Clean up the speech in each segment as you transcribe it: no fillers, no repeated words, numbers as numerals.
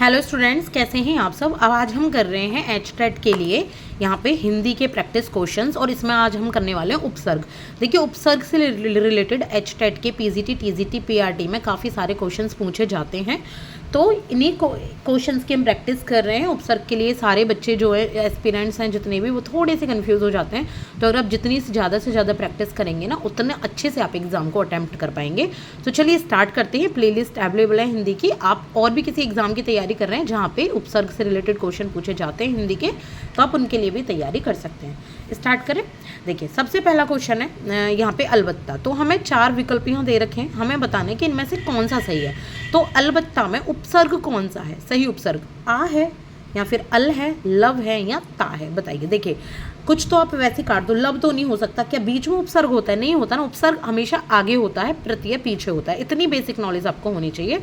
Hello students, कैसे हैं आप सब। अब आज हम कर रहे हैं एचटेट के लिए यहाँ पे हिंदी के प्रैक्टिस क्वेश्चंस, और इसमें आज हम करने वाले हैं उपसर्ग। देखिए, उपसर्ग से रिलेटेड एचटेट के पीजीटी, टीजीटी, पीआरटी में काफ़ी सारे क्वेश्चंस पूछे जाते हैं, तो इन्हीं क्वेश्चंस की हम प्रैक्टिस कर रहे हैं। उपसर्ग के लिए सारे बच्चे जो है एस्पिरेंट्स हैं जितने भी, वो थोड़े से कन्फ्यूज़ हो जाते हैं, तो अगर आप जितनी से ज़्यादा प्रैक्टिस करेंगे ना, उतने अच्छे से आप एग्ज़ाम को अटैम्प्ट कर पाएंगे। तो चलिए स्टार्ट करते हैं। प्लेलिस्ट अवेलेबल है हिंदी की। आप और भी किसी एग्ज़ाम की तैयारी कर रहे हैं जहाँ पे उपसर्ग से रिलेटेड क्वेश्चन पूछे जाते हैं हिंदी के, तो आप उनके लिए भी तैयारी कर सकते हैं। स्टार्ट करें। देखिए, सबसे पहला क्वेश्चन है यहाँ पे अलबत्ता। तो हमें 4 विकल्प यहाँ दे रखे हैं, हमें बताना है कि इनमें से कौन सा सही है। तो अलबत्ता में उपसर्ग कौन सा है सही उपसर्ग? आ है या फिर अल है, लव है या ता है? बताइए। देखिए, कुछ तो आप वैसे काट दो। लव तो नहीं हो सकता। क्या बीच में उपसर्ग होता है? नहीं होता ना। उपसर्ग हमेशा आगे होता है, प्रत्यय पीछे होता है। इतनी बेसिक नॉलेज आपको होनी चाहिए।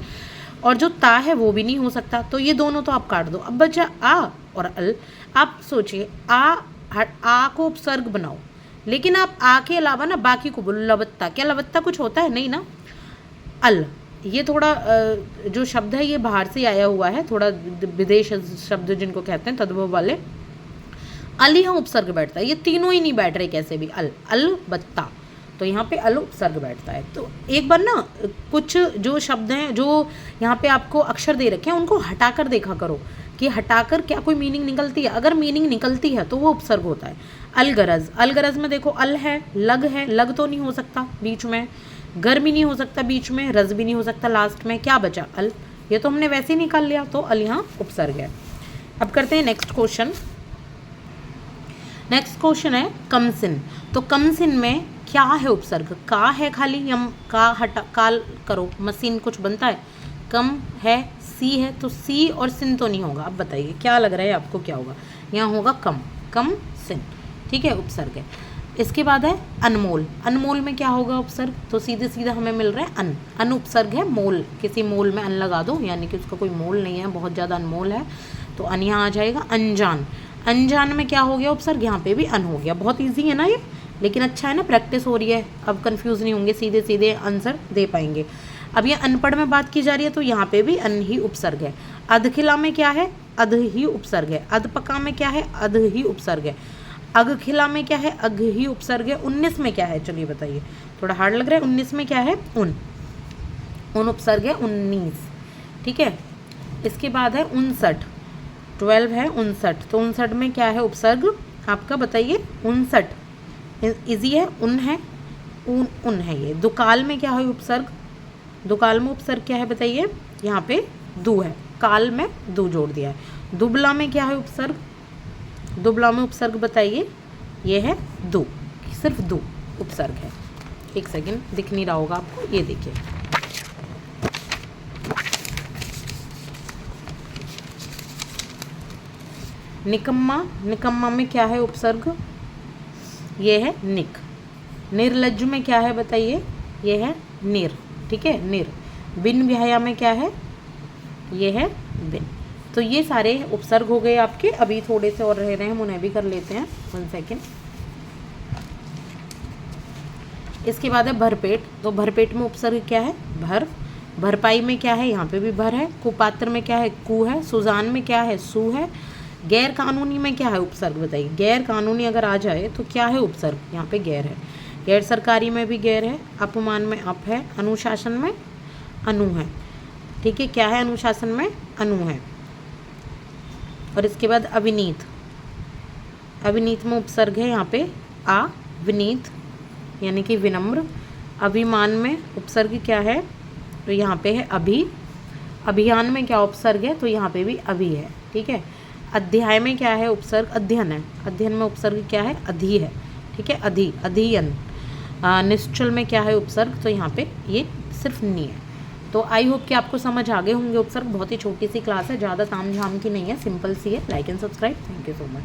और जो ता है वो भी नहीं हो सकता, तो ये दोनों तो आप काट दो। अब बचा आ और अल। आप सोचिए, आ को उपसर्ग बनाओ, लेकिन आप आ के अलावा ना बाकी को बोलो लबत्ता। क्या लबत्ता कुछ होता है? नहीं ना। अल, ये थोड़ा जो शब्द है ये बाहर से आया हुआ है, थोड़ा विदेश शब्द जिनको कहते हैं तद्भव वाले। अल यहाँ उपसर्ग बैठता है, ये तीनों ही नहीं बैठ रहे कैसे भी। अल, अल बत्ता, तो यहाँ पे अल उपसर्ग बैठता है। तो एक बार ना कुछ जो शब्द हैं, जो यहाँ पे आपको अक्षर दे रखे हैं, उनको हटाकर देखा करो कि हटाकर क्या कोई मीनिंग निकलती है। अगर मीनिंग निकलती है तो वो उपसर्ग होता है। अलगरज, अलगरज में देखो अल है, लग तो नहीं हो सकता बीच में, गर भी नहीं हो सकता बीच में, रज भी नहीं हो सकता लास्ट में। क्या बचा? अल। ये तो हमने वैसे ही निकाल लिया, तो अल यहाँ उपसर्ग है। अब करते हैं नेक्स्ट क्वेश्चन। नेक्स्ट क्वेश्चन है कमसिन। तो कमसिन में क्या है उपसर्ग? का है खाली, यम का हटा काल करो, मशीन कुछ बनता है। कम है, सी है, तो सी और सिन तो नहीं होगा। अब बताइए क्या लग रहा है आपको, क्या होगा? यहाँ होगा कम, कम सिन, ठीक है, उपसर्ग है। इसके बाद है अनमोल। अनमोल में क्या होगा उपसर्ग? तो सीधे सीधा हमें मिल रहा है अन उपसर्ग है। मोल, किसी मोल में अन लगा दो, यानी कि उसका कोई मोल नहीं है, बहुत ज़्यादा अनमोल है, तो अन यहाँ आ जाएगा। अनजान, अनजान में क्या हो गया उपसर्ग? यहाँ पे भी अन हो गया। बहुत ईजी है ना ये, लेकिन अच्छा है ना, प्रैक्टिस हो रही है। अब कंफ्यूज नहीं होंगे, सीधे सीधे आंसर दे पाएंगे। अब ये अनपढ़ में बात की जा रही है, तो यहाँ पे भी अन ही उपसर्ग है। अधखिला में क्या है? अध ही उपसर्ग है। अधपका में क्या है? अध ही उपसर्ग है। अगखिला में क्या है? अग ही उपसर्ग है। 19 में क्या है? चलिए बताइए, थोड़ा हार्ड लग रहा है। 19 में क्या है? उन उपसर्ग है। 19, ठीक है। इसके बाद है 59, 12 है 59, तो 59 में क्या है उपसर्ग आपका? बताइए। 59 इजी है, उन है, उन है ये। दुकाल में क्या है उपसर्ग? दुकाल में उपसर्ग क्या है बताइए? यहाँ पे दू है, काल में दू जोड़ दिया है। दुबला में क्या है उपसर्ग? दुबला में उपसर्ग बताइए। ये है दू, सिर्फ दू उपसर्ग है। एक सेकंड, दिख नहीं रहा होगा आपको, ये देखिए। निकम्मा, निकम्मा में क्या है उपसर्ग? ये है निक। निर्लज्ज में क्या है बताइए? ये है निर, ठीक है, निर। बिन ब्याया में क्या है? ये है बिन। तो ये सारे उपसर्ग हो गए आपके। अभी थोड़े से और रह रहे हैं, हम उन्हें भी कर लेते हैं। 1 सेकेंड। इसके बाद है भरपेट। तो भरपेट में उपसर्ग क्या है? भर। भरपाई में क्या है? यहाँ पे भी भर है। कुपात्र में क्या है? कु है। सुजान में क्या है? सु है। गैर कानूनी में क्या है उपसर्ग बताइए? गैर कानूनी अगर आ जाए तो क्या है उपसर्ग? यहाँ पे गैर है। गैर सरकारी में भी गैर है। अपमान में अप है। अनुशासन में अनु है, ठीक है। क्या है अनुशासन में? अनु है। और इसके बाद अविनीत। अविनीत में उपसर्ग है यहाँ पे आ, विनीत यानी कि विनम्र। अभिमान में उपसर्ग क्या है? तो यहाँ पे है अभी। अभियान में क्या उपसर्ग है? तो यहाँ पे भी अभी है, ठीक है। अध्याय में क्या है उपसर्ग? अध्ययन है। अध्ययन में उपसर्ग क्या है? अधि है, ठीक है, अधि, अध्ययन। निश्चल में क्या है उपसर्ग? तो यहाँ पे ये सिर्फ नी है। तो आई होप कि आपको समझ आ गए होंगे उपसर्ग। बहुत ही छोटी सी क्लास है, ज़्यादा ताम झाम की नहीं है, सिंपल सी है। Like and subscribe. Thank you so much.